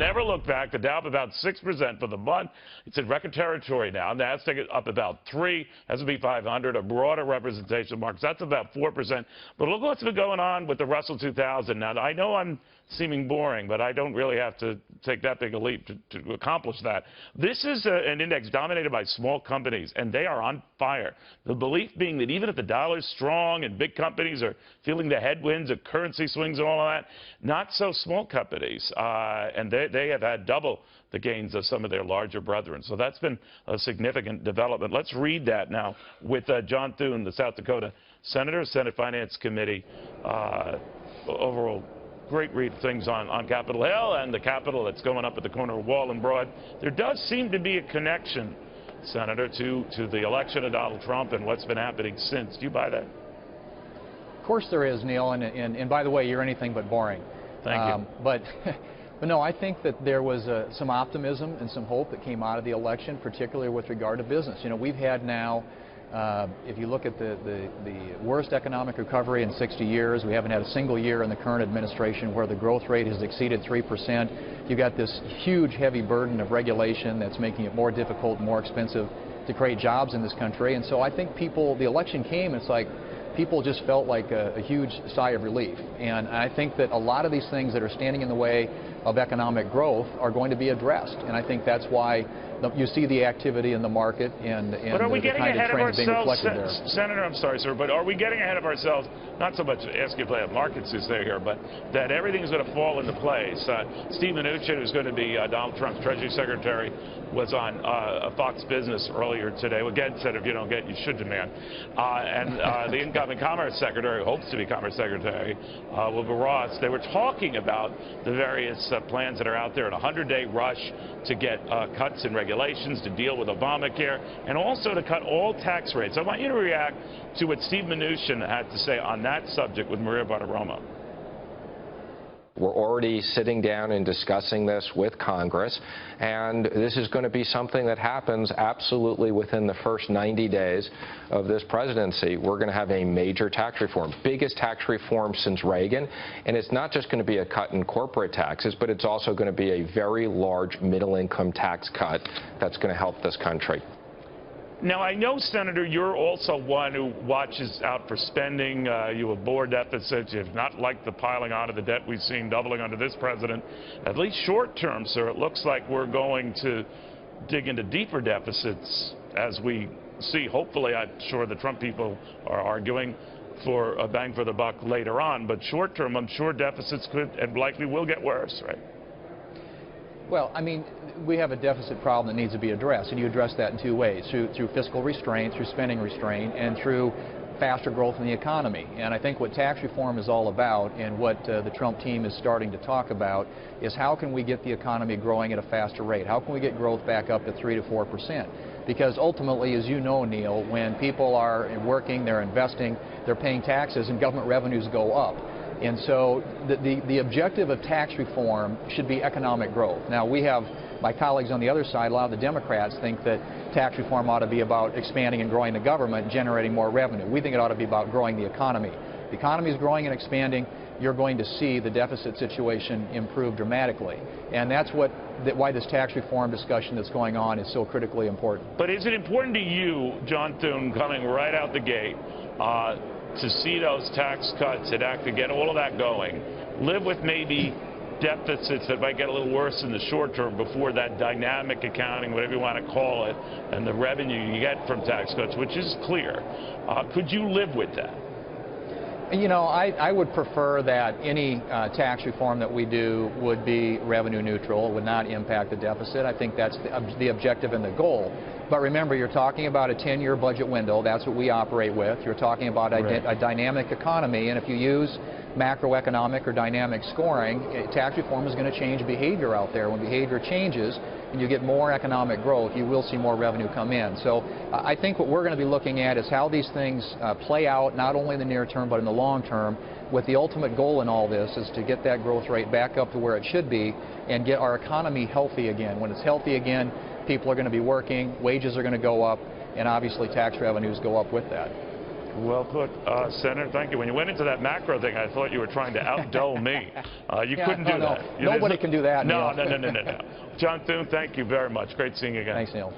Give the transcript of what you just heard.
never look back. The Dow up about 6% for the month. It's in record territory now. Nasdaq up about 3%. S&P 500, a broader representation of markets. That's about 4%. But look what's been going on with the Russell 2000. Now, I know I'm seeming boring, but I don't really have to take that big a leap to accomplish that. This is an index dominated by small companies, and they are on fire. The belief being that even if the dollar's strong and big companies are feeling the headwinds of currency swings and all of that, not so small companies. And they have had double the gains of some of their larger brethren. So that's been a significant development. Let's read that now with John Thune, the South Dakota Senator, Senate Finance Committee. Overall, great read things on Capitol Hill and the Capitol that's going up at the corner of Wall and Broad. There does seem to be a connection, Senator, to the election of Donald Trump and what's been happening since. Do you buy that? Of course there is, Neil, and by the way, you're anything but boring. Thank you. But no, I think that there was some optimism and some hope that came out of the election, particularly with regard to business. You know, we've had now, if you look at the worst economic recovery in 60 years, we haven't had a single year in the current administration where the growth rate has exceeded 3%. You've got this huge, heavy burden of regulation that's making it more difficult and more expensive to create jobs in this country. And so I think the election came, it's like people just felt like a huge sigh of relief. And I think that a lot of these things that are standing in the way of economic growth are going to be addressed. And I think that's why you see the activity in the market and the kind of trends being reflected there. Senator, I'm sorry, sir, but are we getting ahead of ourselves? Not so much asking if they have markets who stay here, but that everything's going to fall into place. Steve Mnuchin, who's going to be Donald Trump's Treasury Secretary, was on Fox Business earlier today. Again, said if you don't get, you should demand. And the incoming Commerce Secretary, who hopes to be Commerce Secretary, Wilbur Ross, they were talking about the various plans that are out there in a 100-day rush to get cuts in regulations to deal with Obamacare and also to cut all tax rates. I want you to react to what Steve Mnuchin had to say on that subject with Maria Bartiromo. We're already sitting down and discussing this with Congress, and this is going to be something that happens absolutely within the first 90 days of this presidency. We're going to have a major tax reform, biggest tax reform since Reagan, and it's not just going to be a cut in corporate taxes, but it's also going to be a very large middle-income tax cut that's going to help this country. Now, I know, Senator, you're also one who watches out for spending. You have board deficits. You've not liked the piling on of the debt we've seen doubling under this president. At least short term, sir, it looks like we're going to dig into deeper deficits as we see. Hopefully, I'm sure the Trump people are arguing for a bang for the buck later on. But short term, I'm sure deficits could and likely will get worse, right? Well, I mean, we have a deficit problem that needs to be addressed, and you address that in two ways, through fiscal restraint, through spending restraint, and through faster growth in the economy. And I think what tax reform is all about, and what the Trump team is starting to talk about, is how can we get the economy growing at a faster rate? How can we get growth back up to 3 to 4%? Because ultimately, as you know, Neil, when people are working, they're investing, they're paying taxes, and government revenues go up. And so the objective of tax reform should be economic growth. Now, we have my colleagues on the other side, a lot of the Democrats think that tax reform ought to be about expanding and growing the government, generating more revenue. We think it ought to be about growing the economy. The economy is growing and expanding. You're going to see the deficit situation improve dramatically. And that's why this tax reform discussion that's going on is so critically important. But is it important to you, John Thune, coming right out the gate, to see those tax cuts and actually get all of that going, live with maybe deficits that might get a little worse in the short term before that dynamic accounting, whatever you want to call it, and the revenue you get from tax cuts, which is clear. Could you live with that? You know, I would prefer that any tax reform that we do would be revenue neutral, would not impact the deficit. I think that's the objective and the goal. But remember, you're talking about a 10-year budget window. That's what we operate with. You're talking about a dynamic economy, and if you use macroeconomic or dynamic scoring, tax reform is going to change behavior out there. When behavior changes and you get more economic growth, you will see more revenue come in. So I think what we're going to be looking at is how these things play out, not only in the near term but in the long term, with the ultimate goal in all this is to get that growth rate back up to where it should be and get our economy healthy again. When it's healthy again, people are going to be working, wages are going to go up, and obviously tax revenues go up with that. Well put, Senator. Thank you. When you went into that macro thing, I thought you were trying to outdole me. You couldn't do that. Nobody can do that, No, Neil. no. John Thune, thank you very much. Great seeing you again. Thanks, Neil.